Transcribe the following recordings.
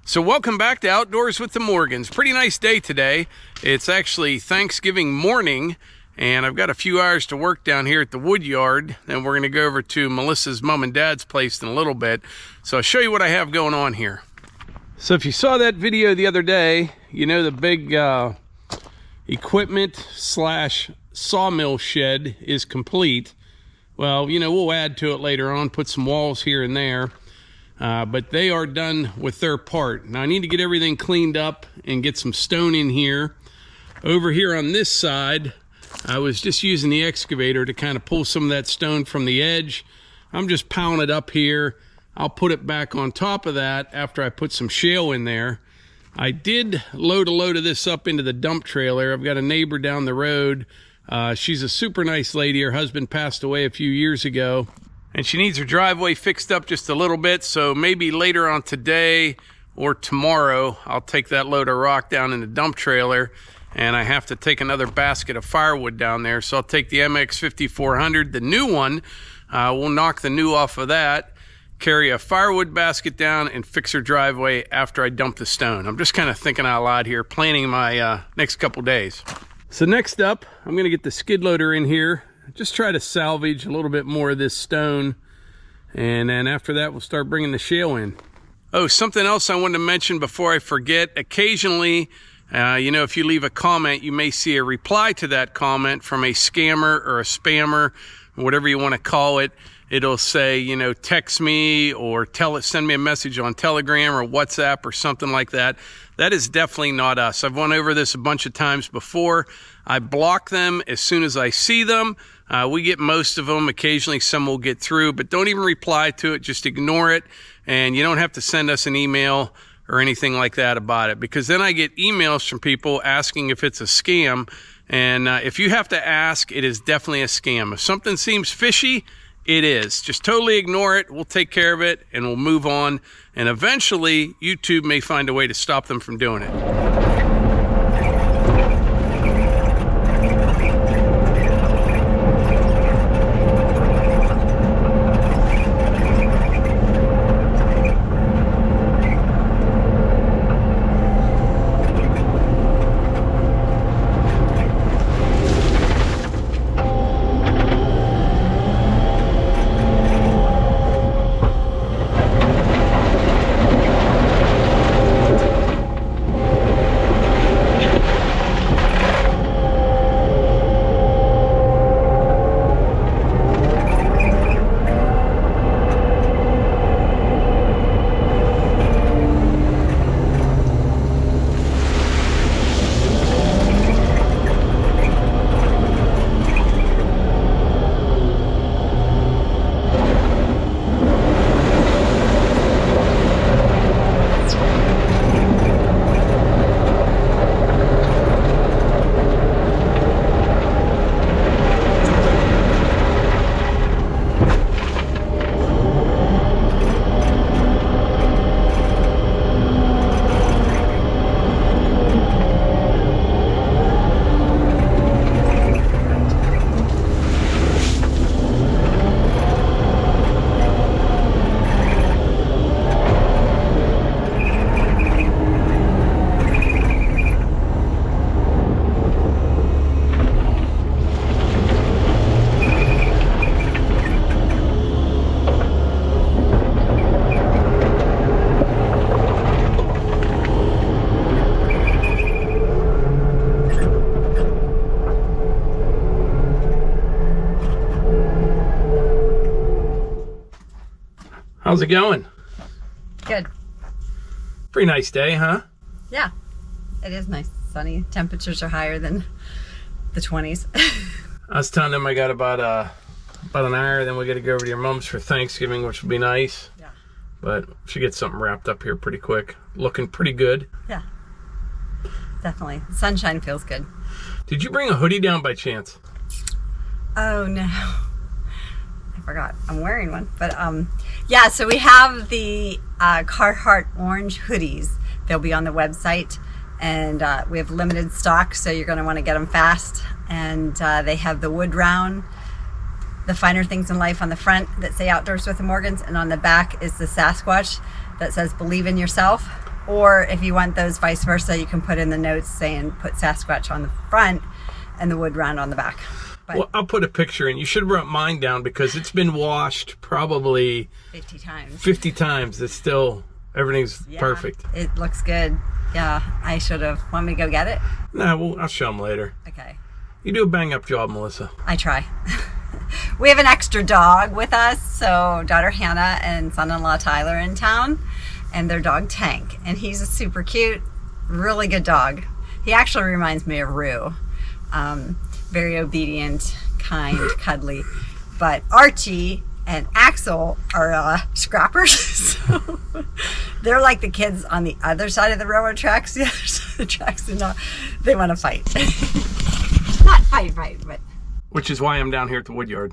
So welcome back to Outdoors with the Morgans. Pretty nice day today. It's actually Thanksgiving morning, and I've got a few hours to work down here at the Woodyard. Then we're going to go over to Melissa's mom and dad's place in a little bit. So I'll show you what I have going on here. So if you saw that video the other day, you know the big equipment slash sawmill shed is complete. Well, you know, we'll add to it later on, put some walls here and there. But they are done with their part. Now I need to get everything cleaned up and get some stone in here. Over here on this side, I was just using the excavator to kind of pull some of that stone from the edge. I'm just piling it up here. I'll put it back on top of that after I put some shale in there. I did load a load of this up into the dump trailer. I've got a neighbor down the road. She's a super nice lady. Her husband passed away a few years ago, and she needs her driveway fixed up just a little bit. So maybe later on today or tomorrow, I'll take that load of rock down in the dump trailer, and I have to take another basket of firewood down there. So I'll take the MX5400, the new one. We'll knock the new off of that, carry a firewood basket down, and fix her driveway after I dump the stone. I'm just kind of thinking out loud here, planning my next couple days. So next up, I'm going to get the skid loader in here. Just try to salvage a little bit more of this stone, and then after that we'll start bringing the shale in. Oh, something else I wanted to mention before I forget. Occasionally, you know, if you leave a comment, you may see a reply to that comment from a scammer or a spammer, whatever you want to call it. It'll say, you know, text me or send me a message on Telegram or WhatsApp or something like that. That is definitely not us. I've went over this a bunch of times before. I block them as soon as I see them. We get most of them. Occasionally some will get through, but don't even reply to it. Just ignore it. And you don't have to send us an email or anything like that about it, because then I get emails from people asking if it's a scam. And if you have to ask, it is definitely a scam. If something seems fishy, it is. Just totally ignore it. We'll take care of it and we'll move on. And eventually YouTube may find a way to stop them from doing it. How's it going? Good. Pretty nice day, huh? Yeah, it is nice. Sunny. Temperatures are higher than the 20s. I was telling them I got about an hour, then we got to go over to your mom's for Thanksgiving, which will be nice. Yeah. But she gets something wrapped up here pretty quick. Looking pretty good. Yeah. Definitely. Sunshine feels good. Did you bring a hoodie down by chance? Oh no. I forgot. I'm wearing one. But yeah, so we have the Carhartt orange hoodies. They'll be on the website, and we have limited stock, so you're going to want to get them fast. And they have the wood round, the finer things in life on the front that say Outdoors with the Morgans, and on the back is the Sasquatch that says believe in yourself. Or if you want those vice versa, you can put in the notes saying put Sasquatch on the front and the wood round on the back. But well, I'll put a picture in. You should have brought mine down because it's been washed probably 50 times. 50 times. It's still, everything's perfect. It looks good. Yeah, I should have. Want me to go get it? Nah, well, I'll show them later. Okay. You do a bang-up job, Melissa. I try. We have an extra dog with us, so daughter Hannah and son-in-law Tyler are in town, and their dog Tank, and he's a super cute, really good dog. He actually reminds me of Rue. Very obedient, kind, cuddly. But Archie and Axel are scrappers, so they're like the kids on the other side of the railroad tracks. The other side of the tracks, and they want to fight. Not fight, but. Which is why I'm down here at the Woodyard.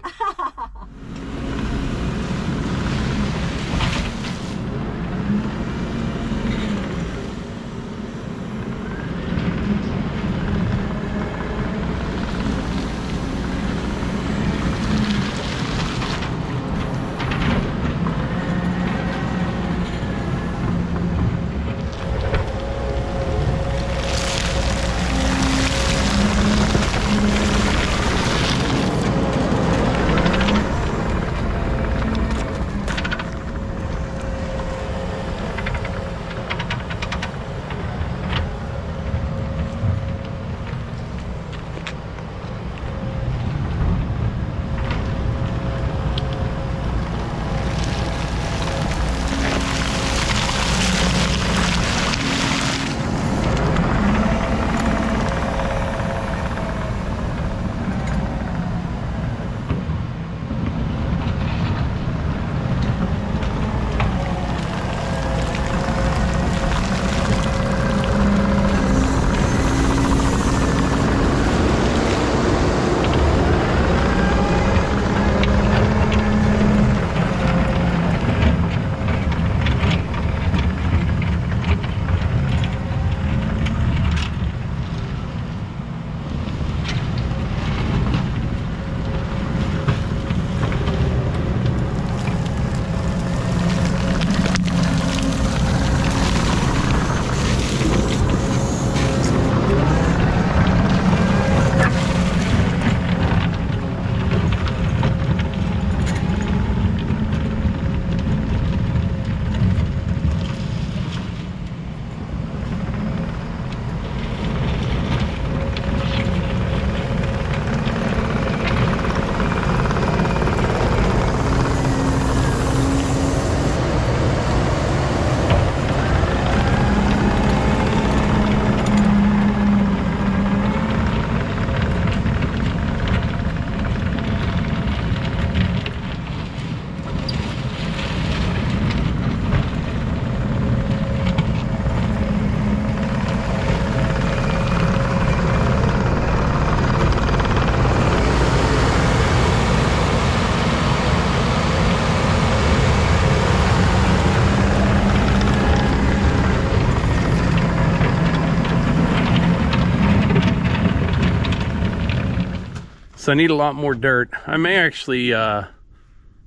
So I need a lot more dirt. I may actually, I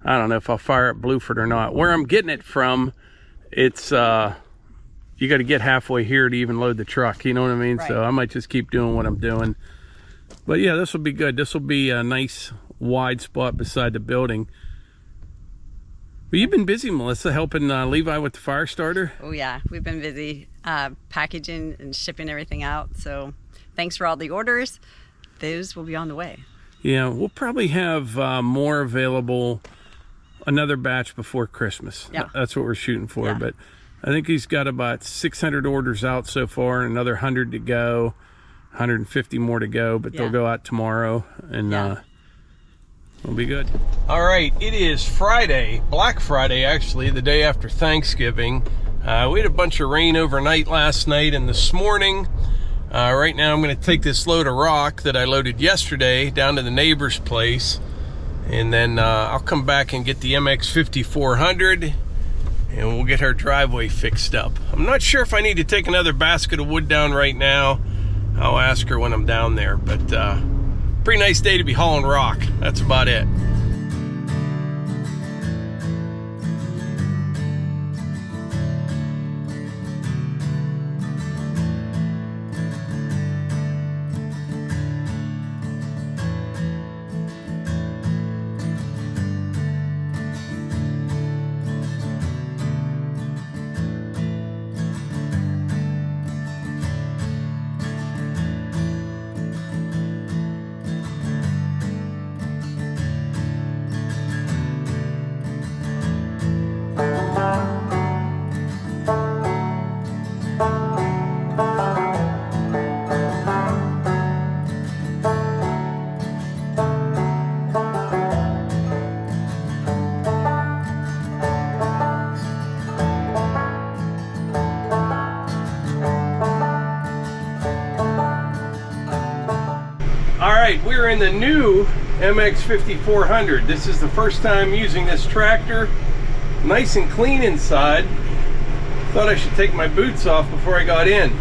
don't know if I'll fire up Blueford or not. Where I'm getting it from, it's, you got to get halfway here to even load the truck. You know what I mean? Right. So I might just keep doing what I'm doing. But yeah, this will be good. This will be a nice wide spot beside the building. But you've been busy, Melissa, helping Levi with the fire starter. Oh yeah, we've been busy packaging and shipping everything out. So thanks for all the orders. Those will be on the way. Yeah, we'll probably have more available, another batch before Christmas. Yeah. That's what we're shooting for. Yeah. But I think he's got about 600 orders out so far, another 100 to go, 150 more to go, but they'll go out tomorrow, and it'll be good. All right, it is Friday, Black Friday actually, the day after Thanksgiving. We had a bunch of rain overnight last night and this morning. Right now I'm going to take this load of rock that I loaded yesterday down to the neighbor's place, and then I'll come back and get the MX5400 and we'll get her driveway fixed up. I'm not sure if I need to take another basket of wood down right now. I'll ask her when I'm down there, but pretty nice day to be hauling rock. That's about it. All right, we're in the new MX5400. This is the first time using this tractor. Nice and clean inside. Thought I should take my boots off before I got in.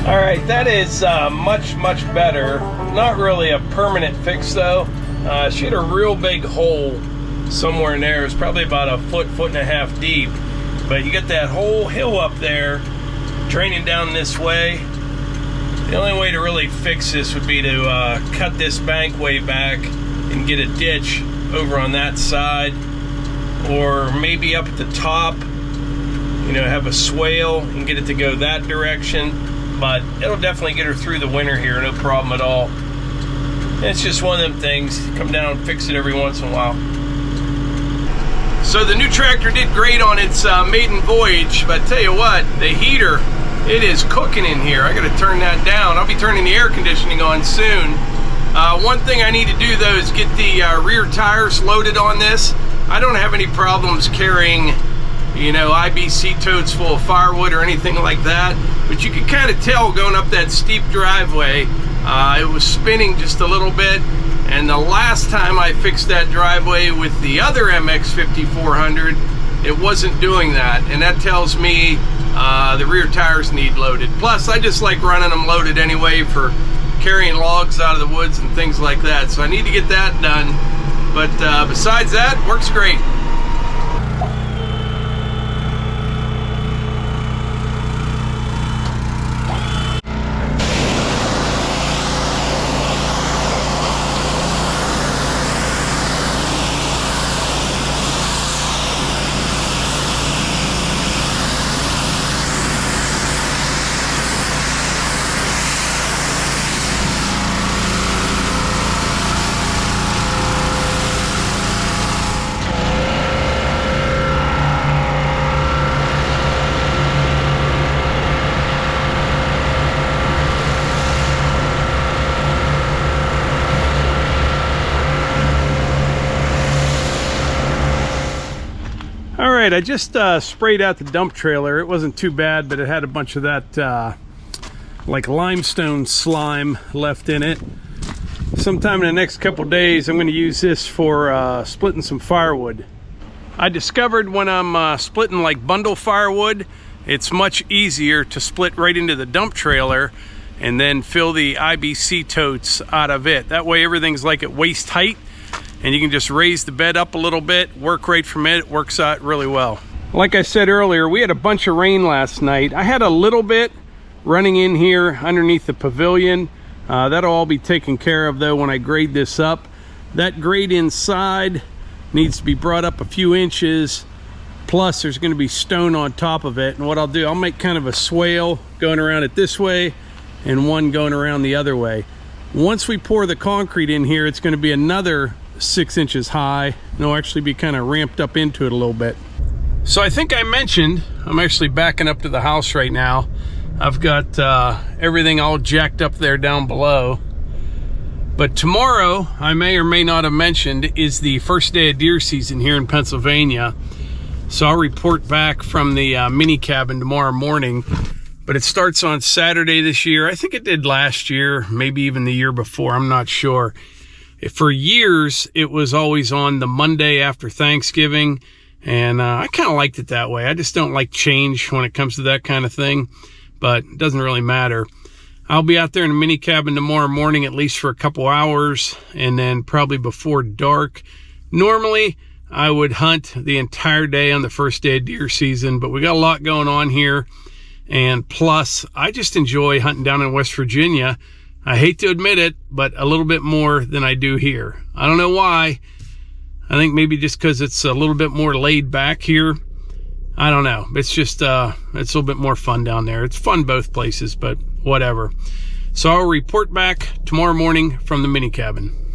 Alright, that is much better. Not really a permanent fix though. She had a real big hole somewhere in there. It's probably about a foot and a half deep. But you get that whole hill up there draining down this way. The only way to really fix this would be to cut this bank way back and get a ditch over on that side. Or maybe up at the top, you know, have a swale and get it to go that direction. But it'll definitely get her through the winter here, no problem at all. And it's just one of them things. Come down and fix it every once in a while. So the new tractor did great on its maiden voyage, but I tell you what, the heater, it is cooking in here. I gotta turn that down. I'll be turning the air conditioning on soon. One thing I need to do though is get the rear tires loaded on this. I don't have any problems carrying, you know, IBC totes full of firewood or anything like that. But you can kind of tell going up that steep driveway, it was spinning just a little bit. And the last time I fixed that driveway with the other MX5400, it wasn't doing that. And that tells me the rear tires need loaded. Plus, I just like running them loaded anyway for carrying logs out of the woods and things like that. So I need to get that done. But besides that, works great. right, I just sprayed out the dump trailer. It wasn't too bad, but it had a bunch of that like limestone slime left in it. Sometime in the next couple days, I'm going to use this for splitting some firewood. I discovered when I'm splitting like bundle firewood, it's much easier to split right into the dump trailer and then fill the IBC totes out of it. That way everything's like at waist height, and you can just raise the bed up a little bit, work right from it. It works out really well. Like I said earlier, we had a bunch of rain last night. I had a little bit running in here underneath the pavilion. That'll all be taken care of though when I grade this up. That grade inside needs to be brought up a few inches, plus there's going to be stone on top of it. And what I'll do, I'll make kind of a swale going around it this way and one going around the other way. Once we pour the concrete in here, it's going to be another 6 inches high, and it'll actually be kind of ramped up into it a little bit. So I think I mentioned I'm actually backing up to the house right now. I've got everything all jacked up there down below. But tomorrow, I may or may not have mentioned, is the first day of deer season here in Pennsylvania. So I'll report back from the mini cabin tomorrow morning. But it starts on Saturday this year. I think it did last year, maybe even the year before. I'm not sure. For years, it was always on the Monday after Thanksgiving. And I kind of liked it that way. I just don't like change when it comes to that kind of thing. But it doesn't really matter. I'll be out there in a mini cabin tomorrow morning, at least for a couple hours. And then probably before dark. Normally, I would hunt the entire day on the first day of deer season. But we got a lot going on here. And plus, I just enjoy hunting down in West Virginia. I hate to admit it, but a little bit more than I do here. I don't know why. I think maybe just because it's a little bit more laid back here. I don't know. It's just, it's a little bit more fun down there. It's fun both places, but whatever. So I'll report back tomorrow morning from the mini cabin.